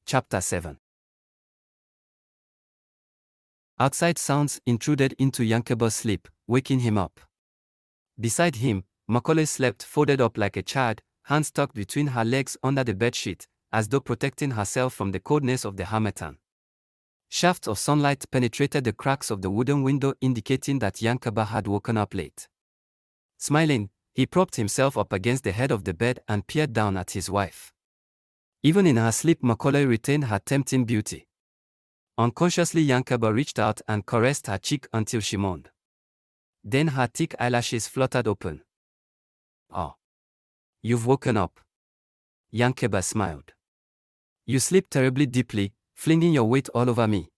Chapter 7. Outside sounds intruded into Yankuba's sleep, waking him up. Beside him, Makalay slept folded up like a child, hands tucked between her legs under the bedsheet, as though protecting herself from the coldness of the harmattan. Shafts of sunlight penetrated the cracks of the wooden window, indicating that Yankuba had woken up late. Smiling, he propped himself up against the head of the bed and peered down at his wife. Even in her sleep, Makalay retained her tempting beauty. Unconsciously, Yankuba reached out and caressed her cheek until she moaned. Then her thick eyelashes fluttered open. "Oh. You've woken up." Yankuba smiled. "You sleep terribly deeply, flinging your weight all over me.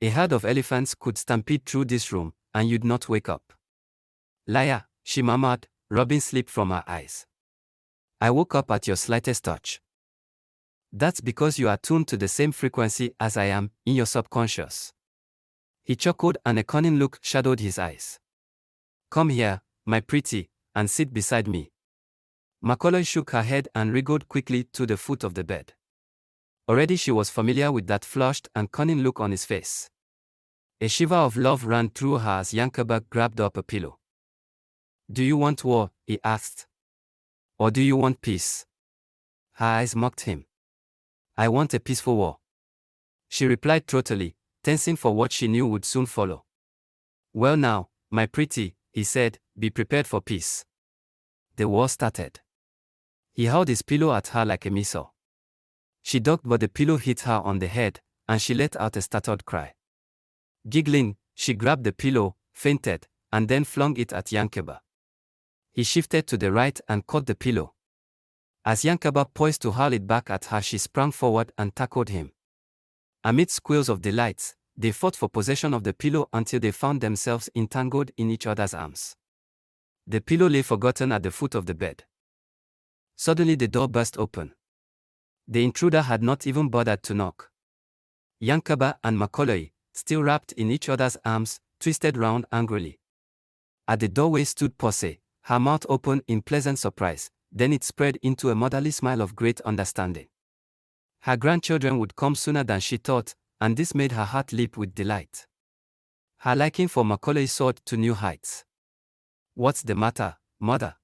A herd of elephants could stampede through this room, and you'd not wake up." "Liar," she murmured, rubbing sleep from her eyes. "I woke up at your slightest touch." "That's because you are tuned to the same frequency as I am, in your subconscious." He chuckled and a cunning look shadowed his eyes. "Come here, my pretty, and sit beside me." Makalay shook her head and wriggled quickly to the foot of the bed. Already she was familiar with that flushed and cunning look on his face. A shiver of love ran through her as Yankuba grabbed up a pillow. "Do you want war?" he asked. "Or do you want peace?" Her eyes mocked him. "I want a peaceful war," she replied throatily, tensing for what she knew would soon follow. "Well now, my pretty," he said, "be prepared for peace." The war started. He hurled his pillow at her like a missile. She ducked, but the pillow hit her on the head, and she let out a startled cry. Giggling, she grabbed the pillow, fainted, and then flung it at Yankuba. He shifted to the right and caught the pillow. As Yankuba poised to hurl it back at her, she sprang forward and tackled him. Amid squeals of delight, they fought for possession of the pillow until they found themselves entangled in each other's arms. The pillow lay forgotten at the foot of the bed. Suddenly the door burst open. The intruder had not even bothered to knock. Yankuba and Makalay, still wrapped in each other's arms, twisted round angrily. At the doorway stood Pose, her mouth open in pleasant surprise, then it spread into a motherly smile of great understanding. Her grandchildren would come sooner than she thought, and this made her heart leap with delight. Her liking for Makalay soared to new heights. "What's the matter, mother?"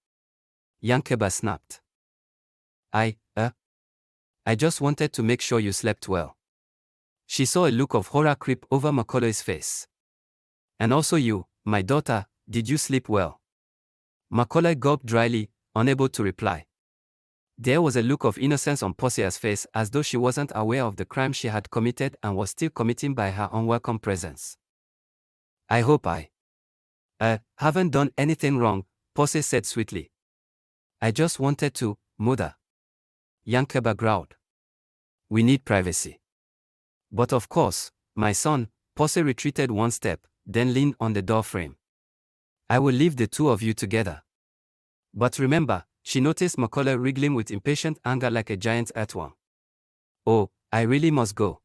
Yankuba snapped. I just wanted to make sure you slept well." She saw a look of horror creep over Makalay's face. "And also you, my daughter, did you sleep well?" Makalay gulped dryly, unable to reply. There was a look of innocence on Posea's face, as though she wasn't aware of the crime she had committed and was still committing by her unwelcome presence. "I hope I haven't done anything wrong," Pose said sweetly. "I just wanted to, mother." Yankuba growled. "We need privacy." "But of course, my son," Pose retreated one step, then leaned on the door frame. "I will leave the two of you together. But remember," she noticed Makalay wriggling with impatient anger like a giant earthworm. "Oh, I really must go."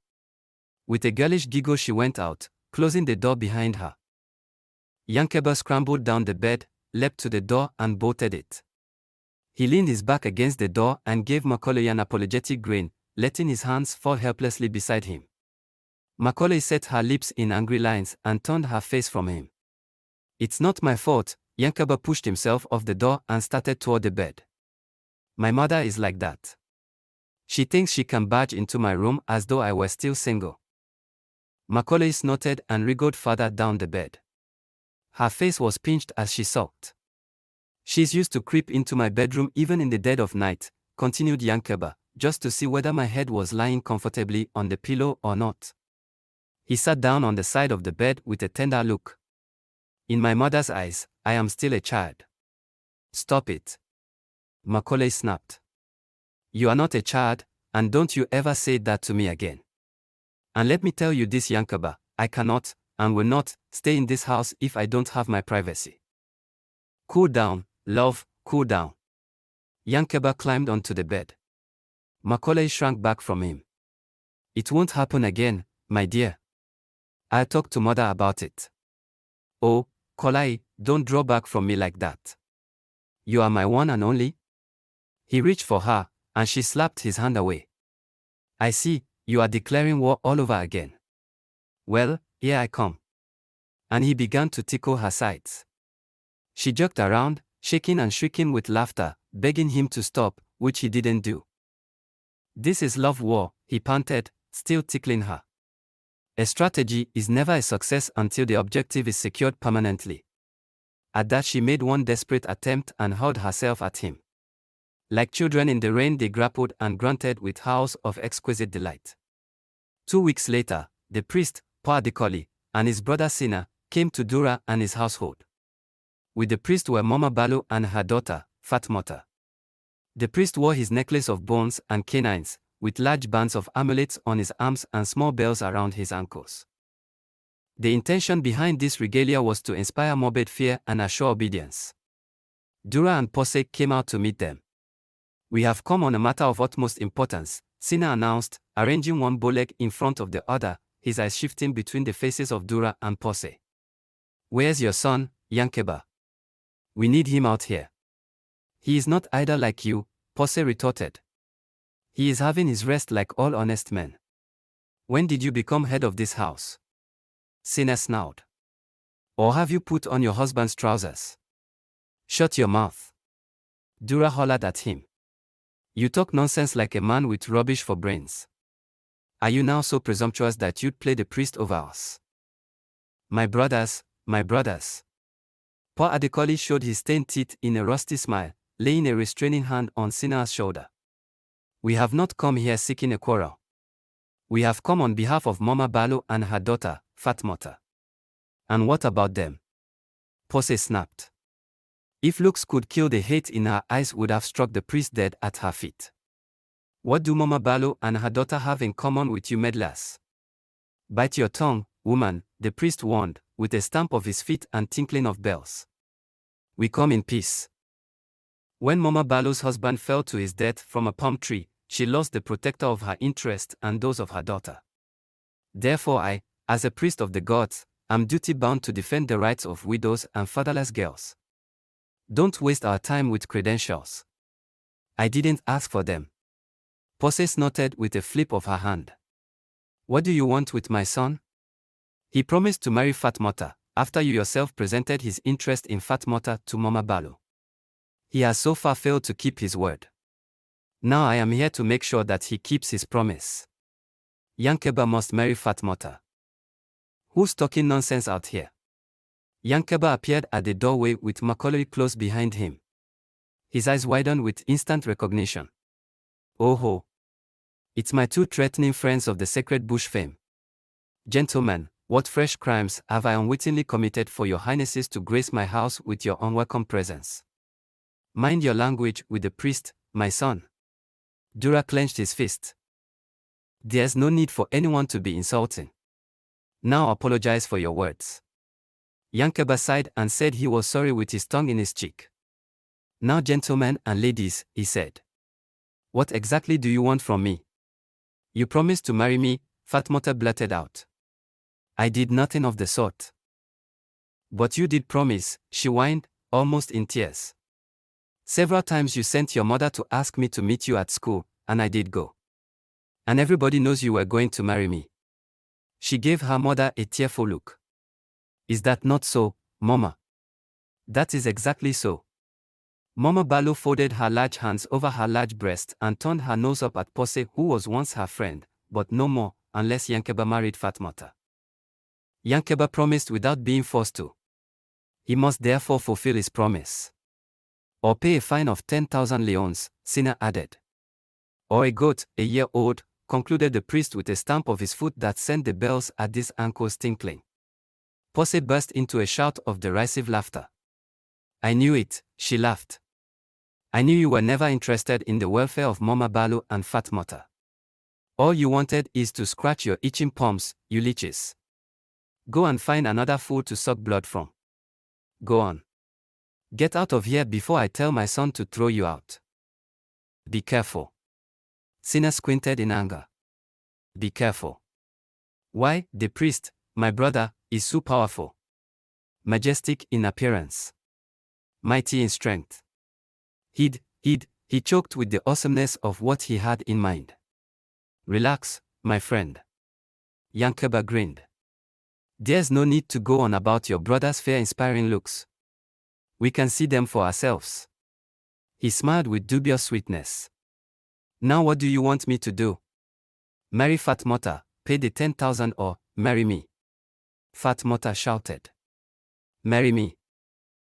With a girlish giggle she went out, closing the door behind her. Yankuba scrambled down the bed, leapt to the door and bolted it. He leaned his back against the door and gave Makalay an apologetic grin, letting his hands fall helplessly beside him. Makalay set her lips in angry lines and turned her face from him. "It's not my fault." Yankuba pushed himself off the door and started toward the bed. "My mother is like that. She thinks she can barge into my room as though I were still single." Makalay snorted and wriggled further down the bed. Her face was pinched as she sulked. "She's used to creep into my bedroom even in the dead of night," continued Yankuba, "just to see whether my head was lying comfortably on the pillow or not." He sat down on the side of the bed with a tender look. "In my mother's eyes, I am still a child." "Stop it," Makalay snapped. "You are not a child, and don't you ever say that to me again. And let me tell you this, Yankuba, I cannot, and will not, stay in this house if I don't have my privacy." "Cool down, love, cool down." Yankuba climbed onto the bed. Makalay shrank back from him. "It won't happen again, my dear. I'll talk to mother about it." "Oh, Kolai, don't draw back from me like that. You are my one and only." He reached for her, and she slapped his hand away. I see, you are declaring war all over again. Well, here I come. And he began to tickle her sides. She jerked around, shaking and shrieking with laughter, begging him to stop, which he didn't do. This is love war, he panted, still tickling her. A strategy is never a success until the objective is secured permanently. At that she made one desperate attempt and hurled herself at him. Like children in the rain they grappled and grunted with howls of exquisite delight. 2 weeks later, the priest, Pa Adekali, and his brother Sina, came to Dura and his household. With the priest were Mama Balo and her daughter, Fatmata. The priest wore his necklace of bones and canines, with large bands of amulets on his arms and small bells around his ankles. The intention behind this regalia was to inspire morbid fear and assure obedience. Dura and Pose came out to meet them. We have come on a matter of utmost importance, Sina announced, arranging one bow-leg in front of the other, his eyes shifting between the faces of Dura and Pose. Where's your son, Yankuba? We need him out here. He is not idle like you, Pose retorted. He is having his rest like all honest men. When did you become head of this house? Sina snarled. Or have you put on your husband's trousers? Shut your mouth. Dura hollered at him. You talk nonsense like a man with rubbish for brains. Are you now so presumptuous that you'd play the priest over us? My brothers, my brothers. Pa Adekali showed his stained teeth in a rusty smile, laying a restraining hand on Sina's shoulder. We have not come here seeking a quarrel. We have come on behalf of Mama Balo and her daughter, Fatmata. And what about them? Pose snapped. If looks could kill, the hate in her eyes would have struck the priest dead at her feet. What do Mama Balo and her daughter have in common with you meddlers? Bite your tongue, woman, the priest warned, with a stamp of his feet and tinkling of bells. We come in peace. When Mama Balo's husband fell to his death from a palm tree, she lost the protector of her interest and those of her daughter. Therefore I, as a priest of the gods, am duty-bound to defend the rights of widows and fatherless girls. Don't waste our time with credentials. I didn't ask for them. Pose snorted with a flip of her hand. What do you want with my son? He promised to marry Fatmata, after you yourself presented his interest in Fatmata to Mama Balo. He has so far failed to keep his word. Now I am here to make sure that he keeps his promise. Yankuba must marry Fatmata. Who's talking nonsense out here? Yankuba appeared at the doorway with Makalay close behind him. His eyes widened with instant recognition. Oh ho! It's my two threatening friends of the sacred bush fame. Gentlemen, what fresh crimes have I unwittingly committed for your highnesses to grace my house with your unwelcome presence? Mind your language with the priest, my son. Dura clenched his fist. There's no need for anyone to be insulting. Now apologize for your words. Yankuba sighed and said he was sorry with his tongue in his cheek. Now gentlemen and ladies, he said. What exactly do you want from me? You promised to marry me, Fatmata blurted out. I did nothing of the sort. But you did promise, she whined, almost in tears. Several times you sent your mother to ask me to meet you at school, and I did go. And everybody knows you were going to marry me. She gave her mother a tearful look. Is that not so, Mama? That is exactly so. Mama Balo folded her large hands over her large breast and turned her nose up at Pose, who was once her friend, but no more, unless Yankuba married Fatmata. Yankuba promised without being forced to. He must therefore fulfill his promise. Or pay a fine of 10,000 leons, Sina added. Or a goat, a year old, concluded the priest with a stamp of his foot that sent the bells at his ankles tinkling. Pose burst into a shout of derisive laughter. I knew it, she laughed. I knew you were never interested in the welfare of Mama Balo and Fatmata. All you wanted is to scratch your itching palms, you leeches. Go and find another fool to suck blood from. Go on. Get out of here before I tell my son to throw you out. Be careful. Sina squinted in anger. Be careful. Why, the priest, my brother, is so powerful. Majestic in appearance. Mighty in strength. He choked with the awesomeness of what he had in mind. Relax, my friend. Yankuba grinned. There's no need to go on about your brother's fear-inspiring looks. We can see them for ourselves. He smiled with dubious sweetness. Now what do you want me to do? Marry Fatmota, pay the 10,000 or marry me? Fatmota shouted. Marry me.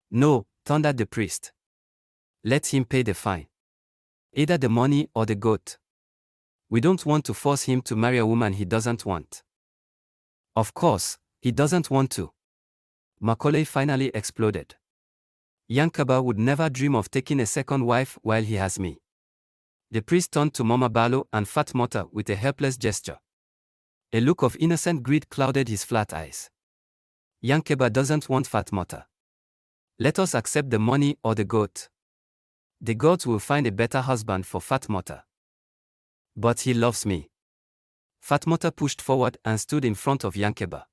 No, thundered the priest. Let him pay the fine. Either the money or the goat. We don't want to force him to marry a woman he doesn't want. Of course, he doesn't want to. Makalay finally exploded. Yankuba would never dream of taking a second wife while he has me. The priest turned to Mama Balo and Fatmota with a helpless gesture. A look of innocent greed clouded his flat eyes. Yankuba doesn't want Fatmota. Let us accept the money or the goat. The gods will find a better husband for Fatmota. But he loves me. Fatmota pushed forward and stood in front of Yankuba.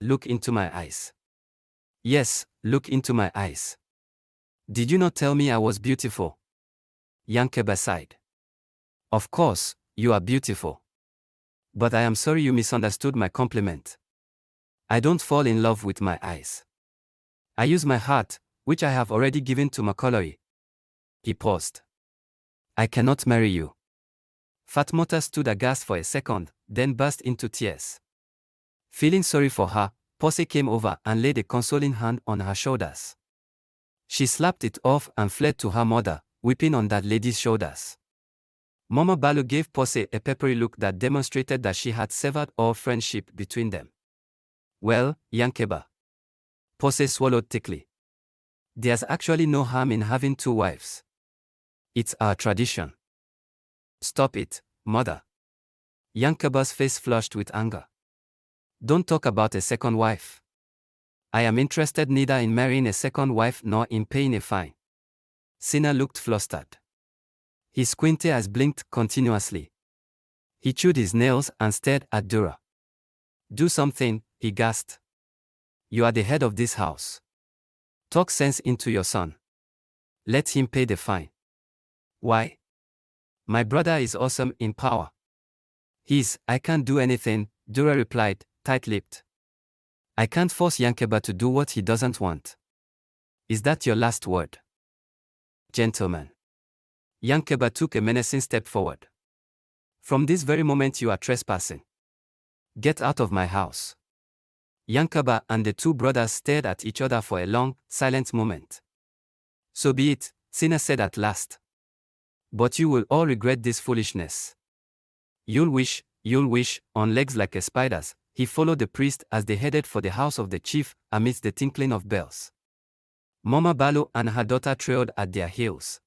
Look into my eyes. Yes, look into my eyes. Did you not tell me I was beautiful? Yankuba sighed. Of course, you are beautiful. But I am sorry you misunderstood my compliment. I don't fall in love with my eyes. I use my heart, which I have already given to Makalay. He paused. I cannot marry you. Fatmota stood aghast for a second, then burst into tears. Feeling sorry for her, Pose came over and laid a consoling hand on her shoulders. She slapped it off and fled to her mother, weeping on that lady's shoulders. Mama Balo gave Pose a peppery look that demonstrated that she had severed all friendship between them. Well, Yankuba. Pose swallowed thickly. There's actually no harm in having two wives. It's our tradition. Stop it, mother. Yankuba's face flushed with anger. Don't talk about a second wife. I am interested neither in marrying a second wife nor in paying a fine. Sina looked flustered. His squinty eyes blinked continuously. He chewed his nails and stared at Dura. Do something, he gasped. You are the head of this house. Talk sense into your son. Let him pay the fine. Why? My brother is awesome in power. I can't do anything, Dura replied, tight-lipped. I can't force Yankuba to do what he doesn't want. Is that your last word? Gentlemen. Yankuba took a menacing step forward. From this very moment you are trespassing. Get out of my house. Yankuba and the two brothers stared at each other for a long, silent moment. So be it, Sina said at last. But you will all regret this foolishness. You'll wish, on legs like a spider's. He followed the priest as they headed for the house of the chief amidst the tinkling of bells. Mama Balo and her daughter trailed at their heels.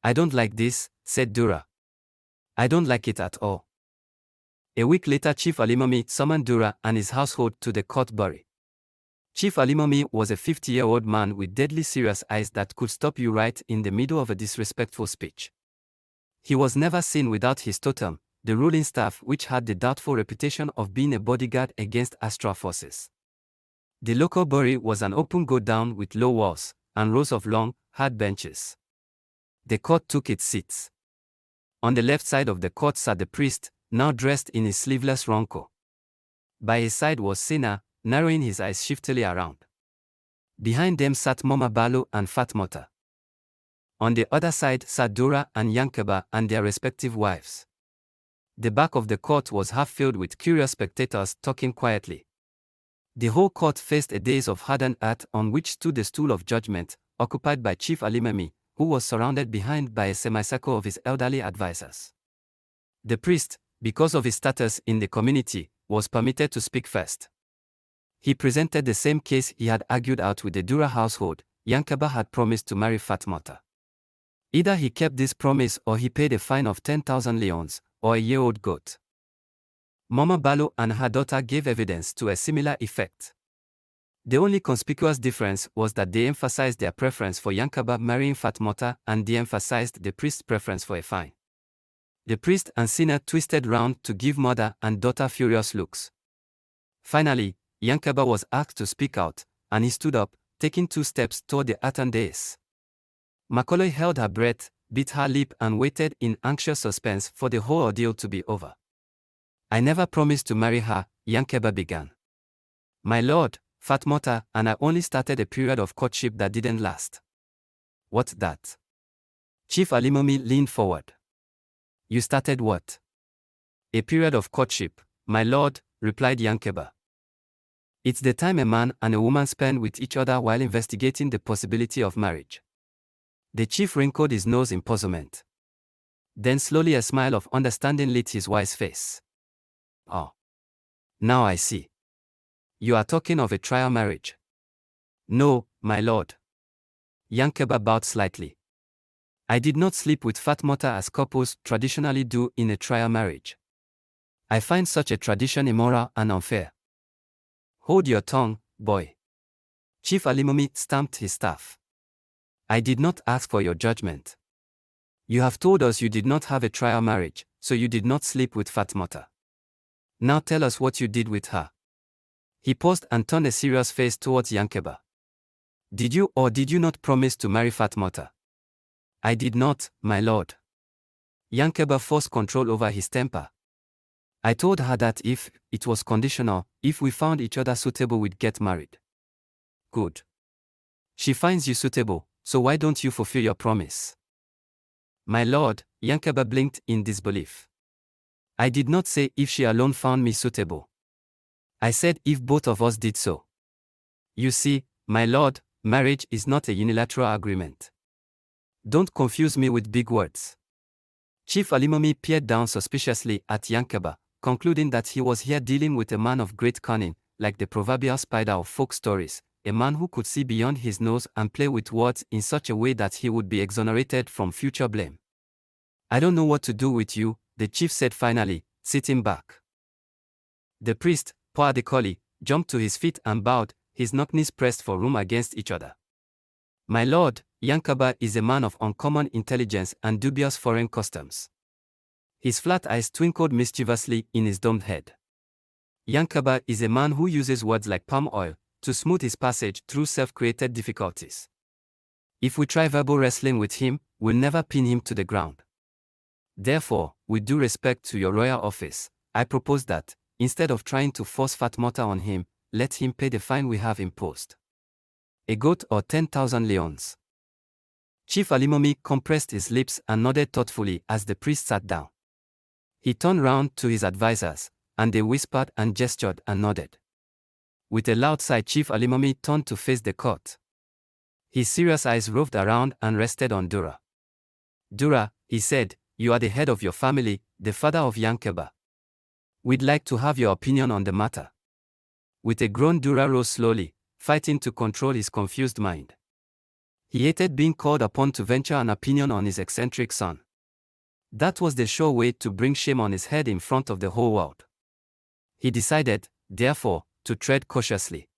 I don't like this, said Dura. I don't like it at all. A week later Chief Alimami summoned Dura and his household to the court bury. Chief Alimami was a 50-year-old man with deadly serious eyes that could stop you right in the middle of a disrespectful speech. He was never seen without his totem, the ruling staff which had the doubtful reputation of being a bodyguard against astral forces. The local bury was an open go-down with low walls, and rows of long, hard benches. The court took its seats. On the left side of the court sat the priest, now dressed in his sleeveless ronco. By his side was Sina, narrowing his eyes shiftily around. Behind them sat Mama Balo and Fatmota. On the other side sat Dura and Yankuba and their respective wives. The back of the court was half filled with curious spectators talking quietly. The whole court faced a dais of hardened earth on which stood the stool of judgment, occupied by Chief Alimami, who was surrounded behind by a semicircle of his elderly advisers. The priest, because of his status in the community, was permitted to speak first. He presented the same case he had argued out with the Dura household. Yankuba had promised to marry Fatmota. Either he kept this promise or he paid a fine of 10,000 leons, or a year-old goat. Mama Balo and her daughter gave evidence to a similar effect. The only conspicuous difference was that they emphasized their preference for Yankuba marrying Fatmota and de-emphasized the priest's preference for a fine. The priest and Sina twisted round to give mother and daughter furious looks. Finally, Yankuba was asked to speak out, and he stood up, taking 2 steps toward the earthen dais. Makalay held her breath, bit her lip and waited in anxious suspense for the whole ordeal to be over. I never promised to marry her, Yankuba began. My lord, Fatmota and I only started a period of courtship that didn't last. What's that? Chief Alimomi leaned forward. You started what? A period of courtship, my lord, replied Yankuba. It's the time a man and a woman spend with each other while investigating the possibility of marriage. The chief wrinkled his nose in puzzlement. Then slowly a smile of understanding lit his wise face. Oh. Now I see. You are talking of a trial marriage. No, my lord. Yankuba bowed slightly. I did not sleep with Fatmota as couples traditionally do in a trial marriage. I find such a tradition immoral and unfair. Hold your tongue, boy. Chief Alimomi stamped his staff. I did not ask for your judgment. You have told us you did not have a trial marriage, so you did not sleep with Fatmota. Now tell us what you did with her. He paused and turned a serious face towards Yankuba. Did you or did you not promise to marry Fatmota? I did not, my lord. Yankuba forced control over his temper. I told her that if it was conditional, if we found each other suitable, we'd get married. Good. She finds you suitable, so why don't you fulfill your promise? My lord, Yankuba blinked in disbelief. I did not say if she alone found me suitable. I said if both of us did so. You see, my lord, marriage is not a unilateral agreement. Don't confuse me with big words. Chief Alimomi peered down suspiciously at Yankuba, concluding that he was here dealing with a man of great cunning, like the proverbial spider of folk stories, a man who could see beyond his nose and play with words in such a way that he would be exonerated from future blame. I don't know what to do with you, the chief said finally, sitting back. The priest, Pa Adekali, jumped to his feet and bowed, his knees pressed for room against each other. My lord, Yankuba is a man of uncommon intelligence and dubious foreign customs. His flat eyes twinkled mischievously in his domed head. Yankuba is a man who uses words like palm oil to smooth his passage through self-created difficulties. If we try verbal wrestling with him, we'll never pin him to the ground. Therefore, with due respect to your royal office, I propose that, instead of trying to force Fatmota on him, let him pay the fine we have imposed. A goat or 10,000 leons. Chief Alimomi compressed his lips and nodded thoughtfully as the priest sat down. He turned round to his advisers, and they whispered and gestured and nodded. With a loud sigh, Chief Alimomi turned to face the court. His serious eyes roved around and rested on Dura. Dura, he said, you are the head of your family, the father of Yankuba. We'd like to have your opinion on the matter. With a groan, Dura rose slowly, fighting to control his confused mind. He hated being called upon to venture an opinion on his eccentric son. That was the sure way to bring shame on his head in front of the whole world. He decided, therefore, to tread cautiously.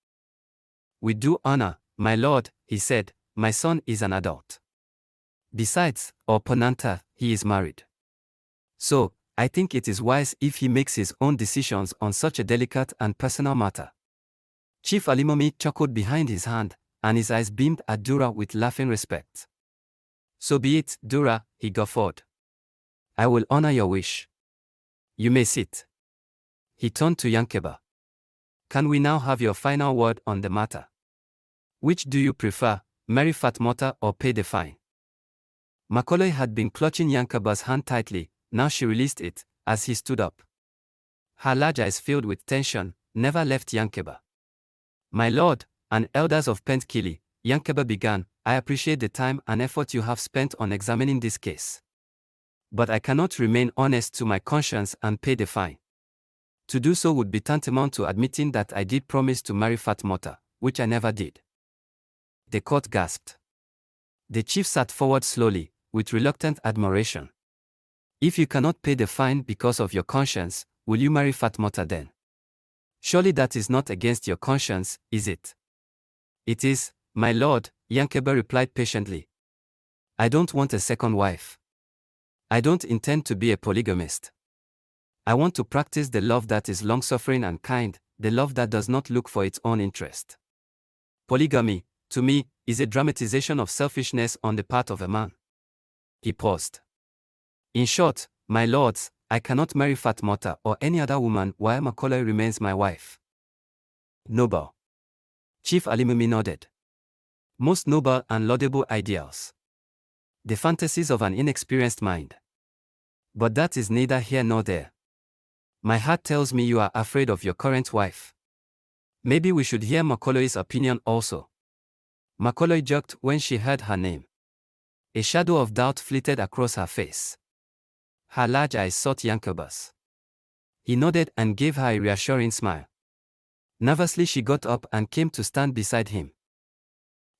With due honor, my lord, he said, my son is an adult. Besides, or Ponanta, he is married. So, I think it is wise if he makes his own decisions on such a delicate and personal matter. Chief Alimomi chuckled behind his hand, and his eyes beamed at Dura with laughing respect. So be it, Dura, he guffawed. I will honor your wish. You may sit. He turned to Yankuba. Can we now have your final word on the matter? Which do you prefer, marry Fatmota or pay the fine? Makalay had been clutching Yankuba's hand tightly, now she released it, as he stood up. Her large eyes filled with tension, never left Yankuba. My lord, and elders of Pentkili, Yankuba began, I appreciate the time and effort you have spent on examining this case. But I cannot remain honest to my conscience and pay the fine. To do so would be tantamount to admitting that I did promise to marry Fatmota, which I never did. The court gasped. The chief sat forward slowly, with reluctant admiration. If you cannot pay the fine because of your conscience, will you marry Fatmota then? Surely that is not against your conscience, is it? It is, my lord, Yankuba replied patiently. I don't want a second wife. I don't intend to be a polygamist. I want to practice the love that is long-suffering and kind, the love that does not look for its own interest. Polygamy, to me, is a dramatization of selfishness on the part of a man. He paused. In short, my lords, I cannot marry Fatmata or any other woman while Makalay remains my wife. Noble. Chief Alimumi nodded. Most noble and laudable ideals. The fantasies of an inexperienced mind. But that is neither here nor there. My heart tells me you are afraid of your current wife. Maybe we should hear Makalay's opinion also. Makalay jerked when she heard her name. A shadow of doubt flitted across her face. Her large eyes sought Yankuba's. He nodded and gave her a reassuring smile. Nervously she got up and came to stand beside him.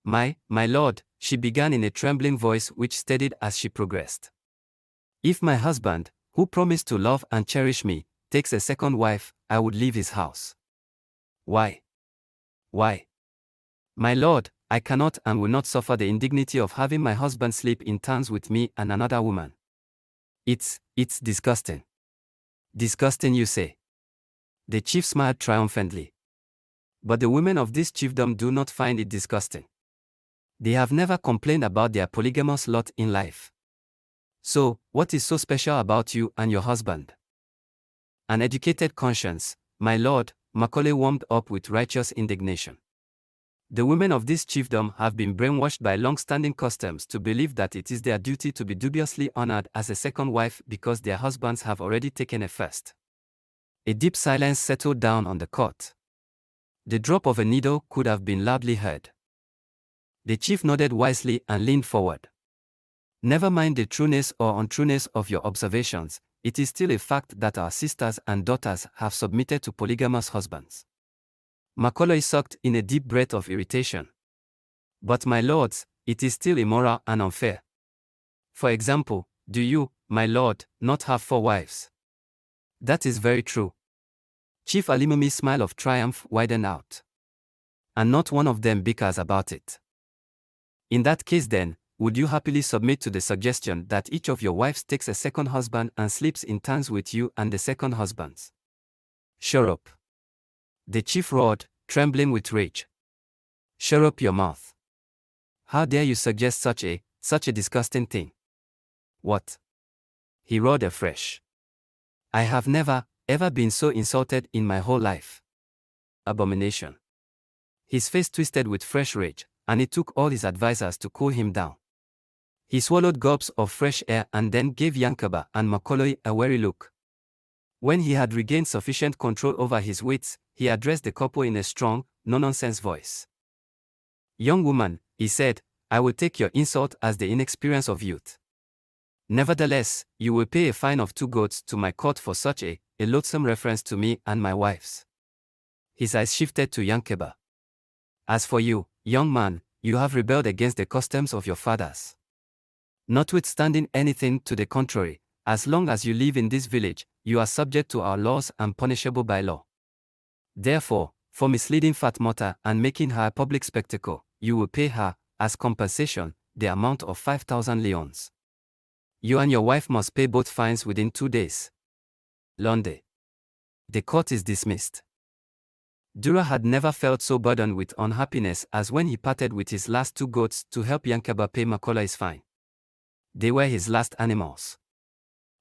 My lord, she began in a trembling voice which steadied as she progressed. If my husband, who promised to love and cherish me, takes a second wife, I would leave his house. Why? Why? My lord, I cannot and will not suffer the indignity of having my husband sleep in turns with me and another woman. It's disgusting. Disgusting, you say? The chief smiled triumphantly. But the women of this chiefdom do not find it disgusting. They have never complained about their polygamous lot in life. So, what is so special about you and your husband? An educated conscience, my lord, Makalay warmed up with righteous indignation. The women of this chiefdom have been brainwashed by long-standing customs to believe that it is their duty to be dubiously honored as a second wife because their husbands have already taken a first. A deep silence settled down on the court. The drop of a needle could have been loudly heard. The chief nodded wisely and leaned forward. Never mind the trueness or untrueness of your observations, it is still a fact that our sisters and daughters have submitted to polygamous husbands. Makalay sucked in a deep breath of irritation. But my lords, it is still immoral and unfair. For example, do you, my lord, not have 4 wives? That is very true. Chief Alimumi's smile of triumph widened out. And not one of them bickers about it. In that case then, would you happily submit to the suggestion that each of your wives takes a second husband and sleeps in turns with you and the second husbands? Shut up. The chief roared, trembling with rage. Shut up your mouth. How dare you suggest such a disgusting thing? What? He roared afresh. I have never, ever been so insulted in my whole life. Abomination. His face twisted with fresh rage, and it took all his advisers to cool him down. He swallowed gulps of fresh air and then gave Yankuba and Makalay a wary look. When he had regained sufficient control over his wits, he addressed the couple in a strong, no-nonsense voice. Young woman, he said, I will take your insult as the inexperience of youth. Nevertheless, you will pay a fine of 2 goats to my court for such a loathsome reference to me and my wives. His eyes shifted to Yankuba. As for you, young man, you have rebelled against the customs of your fathers. Notwithstanding anything to the contrary, as long as you live in this village, you are subject to our laws and punishable by law. Therefore, for misleading Fatmata and making her a public spectacle, you will pay her, as compensation, the amount of 5,000 leons. You and your wife must pay both fines within 2 days. Londe. The court is dismissed. Dura had never felt so burdened with unhappiness as when he parted with his last 2 goats to help Yankuba pay Makalay's fine. They were his last animals.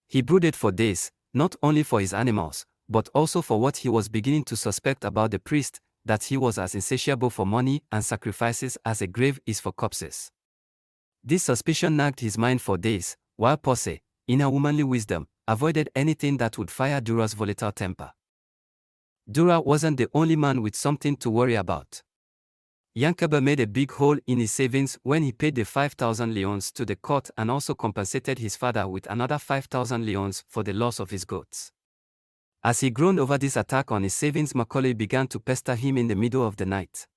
He brooded for days, not only for his animals, but also for what he was beginning to suspect about the priest, that he was as insatiable for money and sacrifices as a grave is for corpses. This suspicion nagged his mind for days, while Pose, in her womanly wisdom, avoided anything that would fire Dura's volatile temper. Dura wasn't the only man with something to worry about. Yankuba made a big hole in his savings when he paid the 5,000 leons to the court and also compensated his father with another 5,000 leons for the loss of his goats. As he groaned over this attack on his savings, Makalay began to pester him in the middle of the night.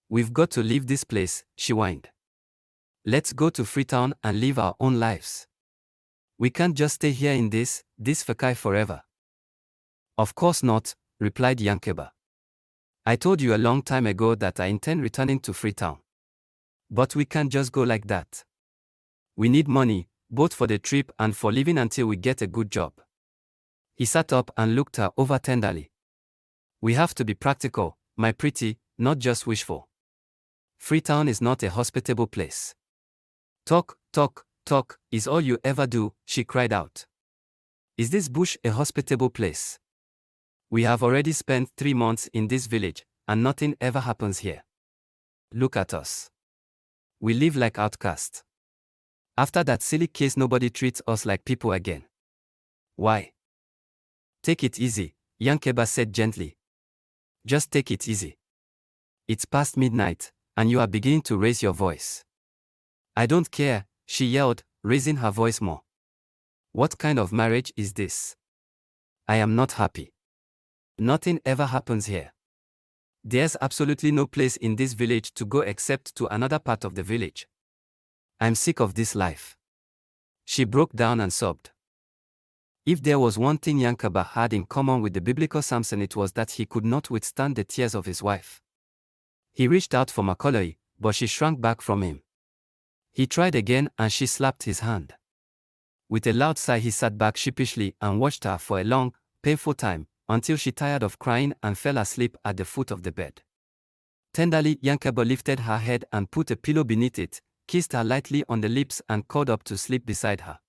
We've got to leave this place, she whined. Let's go to Freetown and live our own lives. We can't just stay here in this fakai forever. Of course not, replied Yankuba. I told you a long time ago that I intend returning to Freetown. But we can't just go like that. We need money, both for the trip and for living until we get a good job. He sat up and looked her over tenderly. We have to be practical, my pretty, not just wishful. Freetown is not a hospitable place. Talk, Talk is all you ever do, she cried out. Is this bush a hospitable place? We have already spent 3 months in this village, and nothing ever happens here. Look at us. We live like outcasts. After that silly case, nobody treats us like people again. Why? Take it easy, Yankuba said gently. Just take it easy. It's past midnight, and you are beginning to raise your voice. I don't care, she yelled, raising her voice more. What kind of marriage is this? I am not happy. Nothing ever happens here. There's absolutely no place in this village to go except to another part of the village. I'm sick of this life. She broke down and sobbed. If there was one thing Yankuba had in common with the biblical Samson, it was that he could not withstand the tears of his wife. He reached out for Makalay, but she shrank back from him. He tried again and she slapped his hand. With a loud sigh, he sat back sheepishly and watched her for a long, painful time, until she tired of crying and fell asleep at the foot of the bed. Tenderly, Yankuba lifted her head and put a pillow beneath it, kissed her lightly on the lips and curled up to sleep beside her.